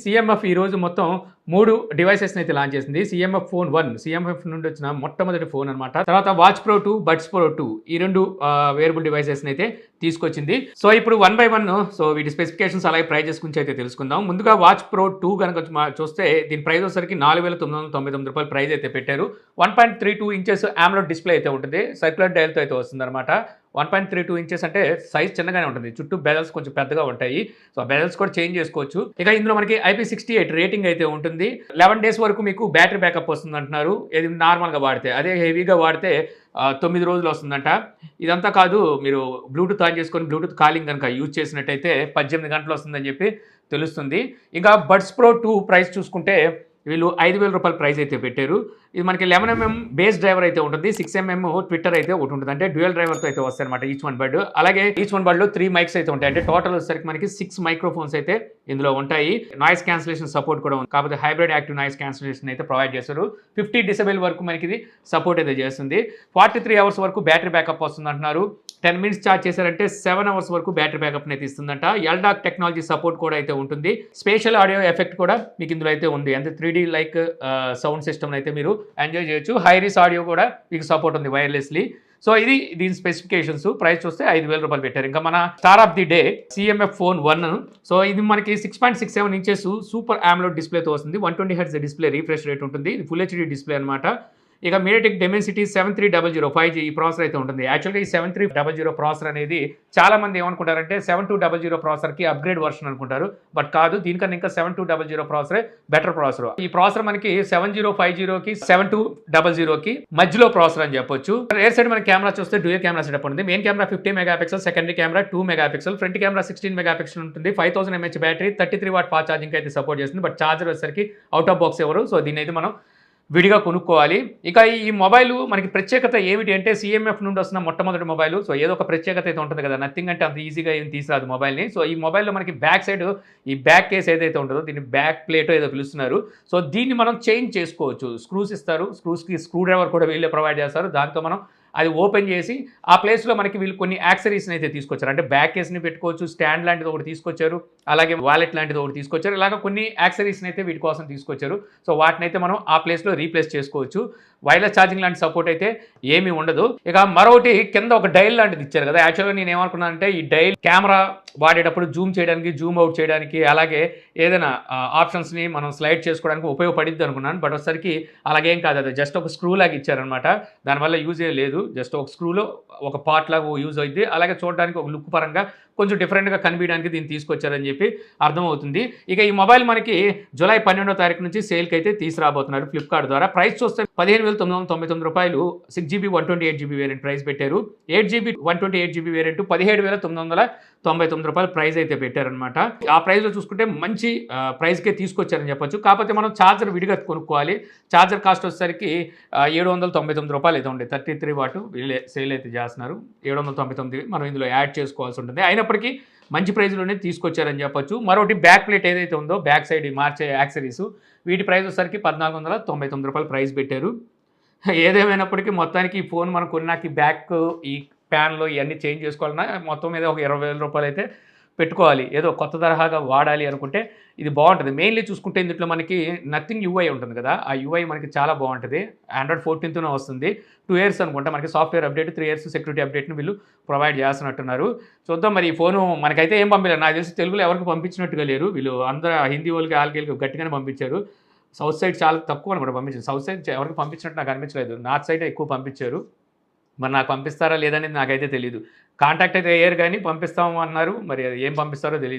CMF ఈరోజు మొత్తం 3 డివైసెస్‌ని అయితే లాంచ్ చేసింది. సీఎంఎఫ్ ఫోన్ 1 సీఎంఎఫ్ నుండి వచ్చిన మొట్టమొదటి ఫోన్ అనమాట. తర్వాత వాచ్ ప్రో 2, బడ్స్ ప్రో 2 ఈ 2 వేరబుల్ డివైసెస్‌ని అయితే తీసుకొచ్చింది. సో ఇప్పుడు వన్ బై వన్ వీటి స్పెసిఫికేషన్స్ అలాగే ప్రైజెస్ గురించి అయితే తెలుసుకుందాం. ముందుగా వాచ్ ప్రో 2 గనుక చూస్తే దీని ప్రైస్ వచ్చేసరికి $4,999 ప్రైస్ అయితే పెట్టారు. 1.32 ఇంచెస్ AMOLED డిస్ప్లే అయితే ఉంటుంది. సర్క్యులర్ డయల్‌తో అయితే వస్తుందన్నమాట. 1.32 ఇంచెస్ అంటే సైజ్ చిన్నగానే ఉంటుంది. చుట్టూ బెజల్స్ కొంచెం పెద్దగా ఉంటాయి. సో బెజల్స్ కూడా చేంజ్ చేసుకోవచ్చు. ఇక ఇందులో మనకి IP68 రేటింగ్ అయితే ఉంటుంది. 11 డేస్ వరకు మీకు బ్యాటరీ బ్యాకప్ వస్తుంది అంటున్నారు. ఇది నార్మల్గా వాడితే. అదే హెవీగా వాడితే 9 రోజులు వస్తుందంట. ఇదంతా కాదు, మీరు బ్లూటూత్ ఆన్ చేసుకొని బ్లూటూత్ కాలింగ్ కనుక యూజ్ చేసినట్టయితే 18 గంటలు వస్తుందని చెప్పి తెలుస్తుంది. ఇంకా బడ్స్ ప్రో 2 ప్రైస్ చూసుకుంటే వీళ్ళు $5,000 ప్రైస్ అయితే పెట్టారు. ఇది మనకి 11mm బేస్ డ్రైవర్ అయితే ఉంటుంది. 6mm ట్విట్టర్ అయితే ఒకటి ఉంటుంది. అంటే డ్యూయల్ డ్రైవర్తో అయితే వస్తాయి అనమాట ఈచ్ వన్ బడ్. అలాగే ఈచ్ వన్ బడ్లో 3 మైక్స్ అయితే ఉంటాయి. అంటే టోటల్ వచ్చేసరికి మనకి 6 మైక్రోఫోన్స్ అయితే ఇందులో ఉంటాయి. నాయిస్ క్యాన్సిలేషన్ సపోర్ట్ కూడా ఉంది. కాకపోతే హైబ్రిడ్ యాక్టివ్ నాయిస్ క్యాన్సిలేషన్ అయితే ప్రొవైడ్ చేస్తారు. 50 డెసిబెల్ వరకు మనకి ఇది సపోర్ట్ అయితే చేస్తుంది. 43 అవర్స్ వరకు బ్యాటరీ బ్యాకప్ వస్తుంది అంటున్నారు. 10 మినిట్స్ ఛార్జ్ చేశారంటే 7 అవర్స్ వరకు బ్యాటరీ బ్యాకప్ అయితే ఇస్తుందంట. ఎల్డాక్ టెక్నాలజీ సపోర్ట్ కూడా అయితే ఉంటుంది. స్పేషల్ ఆడియో ఎఫెక్ట్ కూడా మీకు ఇందులో అయితే ఉంది. అంటే 3D లైక్ సౌండ్ సిస్టమ్ అయితే మీరు ఎంజాయ్ చేయొచ్చు. హైరీస్ ఆడియో కూడా మీకు సపోర్ట్ ఉంది వైర్లెస్లీ. సో ఇది దీని స్పెసిఫికేషన్స్. ప్రైస్ చూస్తే $5,000 పెట్టారు. ఇంకా మన star of the day CMF phone 1. So ఇది మనకి 6.67 ఇంచెస్ సూపర్ AMOLED డిస్ప్లేతో వస్తుంది. 120 Hz డిస్ప్లే రీఫ్రెష్ రేట్ ఉంటుంది. ఇది ఫుల్ HD డిస్ప్లే అనమాట. ఇక MediaTek Dimensity 7300 5G ఈ ప్రాసెసర్ అయితే ఉంటుంది. యాక్చువల్గా ఈ 7300 ప్రాసెసర్ అనేది చాలా మంది ఏమనుకుంటారంటే 7200 ప్రాసెసర్కి అప్గ్రేడ్ వర్షన్ అనుకుంటారు. బట్ కాదు, దీనికన్నా ఇంకా 7200 ప్రాసెసరే బెటర్ ప్రాసెసర్. ఈ ప్రాసెసర్ మనకి 7050కి 7200కి మధ్యలో ప్రాసెసర్ అని చెప్పొచ్చు. రేర్ సైడ్ మన కెమెరా చూస్తే డ్యూయల్ కెమెరా సెటప్ ఉంది. Main camera 50 megapixel, secondary camera 2 megapixel, front camera 16 megapixel ఉంటుంది. 5000 mAh battery, 33 watt fast charging అయితే సపోర్ట్ చేస్తుంది. బట్ ఛార్జర్ వచ్చేసరికి అవుట్ ఆఫ్ బాక్స్ ఎవరు. సో దీన్ని అయితే మనం విడిగా కొనుక్కోవాలి. ఇక ఈ మొబైల్ మనకి ప్రత్యేకత ఏమిటి అంటే సీఎంఎఫ్ నుండి వస్తున్న మొట్టమొదటి మొబైల్. సో ఏదో ఒక ప్రత్యేకత అయితే ఉంటుంది కదా. నథింగ్ అంటే అంత ఈజీగా ఏం తీసుకురాదు మొబైల్ని. సో ఈ మొబైల్లో మనకి బ్యాక్ సైడ్ ఈ బ్యాక్ కేస్ ఏదైతే ఉంటుందో దీన్ని బ్యాక్ ప్లేట్ ఏదో పిలుస్తున్నారు. సో దీన్ని మనం చేంజ్ చేసుకోవచ్చు. స్క్రూస్ ఇస్తారు. స్క్రూస్కి స్క్రూ డ్రైవర్ కూడా వీళ్ళే ప్రొవైడ్ చేస్తారు. దాంతో మనం అది ఓపెన్ చేసి ఆ ప్లేస్లో మనకి వీళ్ళు కొన్ని యాక్సరీస్ని అయితే తీసుకొచ్చారు. అంటే బ్యాక్ కేస్ని పెట్టుకోవచ్చు, స్టాండ్ లాంటిది ఒకటి తీసుకొచ్చారు, అలాగే వాలెట్ లాంటిది ఒకటి తీసుకొచ్చారు. ఇలాగ కొన్ని యాక్సరీస్ని అయితే వీటి కోసం తీసుకొచ్చారు. సో వాటిని అయితే మనం ఆ ప్లేస్లో రీప్లేస్ చేసుకోవచ్చు. వైర్లెస్ ఛార్జింగ్ లాంటి సపోర్ట్ అయితే ఏమీ ఉండదు. ఇక మరొకటి కింద ఒక డైల్ లాంటిది ఇచ్చారు కదా. యాక్చువల్గా నేను ఏమనుకున్నానంటే ఈ డైల్ కెమెరా వాడేటప్పుడు జూమ్ చేయడానికి, జూమ్ అవుట్ చేయడానికి, అలాగే ఏదైనా ఆప్షన్స్ని మనం స్లైడ్ చేసుకోవడానికి ఉపయోగపడిద్ది అనుకున్నాను. బట్ ఒకసారికి అలాగేం కాదు. అది జస్ట్ ఒక స్క్రూ లాగా ఇచ్చారనమాట. దానివల్ల యూజ్ ఏ లేదు. జస్ట్ ఒక స్క్రూలో ఒక పార్ట్ లాగా యూజ్ అవుద్ది. అలాగే చూడడానికి ఒక లుక్ పరంగా కొంచెం డిఫరెంట్గా కనిపించడానికి దీన్ని తీసుకొచ్చారని చెప్పి అర్థమవుతుంది. ఇక ఈ మొబైల్ మనకి జూలై 12వ తారీఖు నుంచి సేల్కి అయితే తీసుకురాబోతున్నారు ఫ్లిప్కార్ట్ ద్వారా. ప్రైస్ చూస్తే $15,999. 6GB 128GB వేరియంట్ ప్రైస్ పెట్టారు. 8GB 128GB వేరియంట్ $17,999 ప్రైస్ అయితే పెట్టారనమాట. ఆ ప్రైస్లో చూసుకుంటే మంచి ప్రైస్కే తీసుకొచ్చారని చెప్పొచ్చు. కాకపోతే మనం ఛార్జర్ విడిగా కొనుక్కోవాలి. ఛార్జర్ కాస్ట్ వచ్చేసరికి $799 అయితే ఉండే. 33 వాట్ వీళ్ళే సేల్ అయితే చేస్తున్నారు. 799 మనం ఇందులో యాడ్ చేసుకోవాల్సి ఉంటుంది. అయినప్పటికీ మంచి ప్రైస్లోనే తీసుకొచ్చారని చెప్పొచ్చు. మరొకటి బ్యాక్ ప్లేట్ ఏదైతే ఉందో బ్యాక్ సైడ్ మార్చే యాక్సరీస్ వీటి ప్రైస్ వచ్చేసరికి $1,499 ప్రైస్ పెట్టారు. ఏదేమైనప్పటికీ మొత్తానికి ఈ ఫోన్ మనం కొన్నాక ఈ బ్యాక్ ఈ ప్యాన్లో ఇవన్నీ చేంజ్ చేసుకోవాలన్నా మొత్తం మీద ఒక $20,000 అయితే పెట్టుకోవాలి. ఏదో కొత్త తరహాగా వాడాలి అనుకుంటే ఇది బాగుంటుంది. మెయిన్లీ చూసుకుంటే ఇందులో మనకి నథింగ్ UI ఉంటుంది కదా. ఆ UI మనకి చాలా బాగుంటుంది. Android 14తోనే వస్తుంది. 2 years అనుకుంటా మనకి సాఫ్ట్వేర్ అప్డేట్, 3 years సెక్యూరిటీ అప్డేట్ని వీళ్ళు ప్రొవైడ్ చేస్తున్నట్టున్నారు. చూద్దాం మరి ఈ ఫోను మనకైతే ఏం పంపించారు. నాకు తెలిసి తెలుగులో ఎవరికి పంపించినట్టుగా లేరు. వీళ్ళు అందరూ హిందీ వాళ్ళకి ఆల్కేళ్ళకి గట్టిగానే పంపించారు. సౌత్ సైడ్ చాలా తక్కువ అనమాట పంపించారు. సౌత్ సైడ్ ఎవరికి పంపించినట్టు నాకు అనిపించలేదు. నార్త్ సైడ్ ఎక్కువ పంపించారు. మరి నాకు పంపిస్తారా లేదనేది నాకైతే తెలియదు. కాంటాక్ట్ అయితే అయ్యారు కానీ పంపిస్తాము అన్నారు. మరి అది ఏం పంపిస్తారో తెలియదు.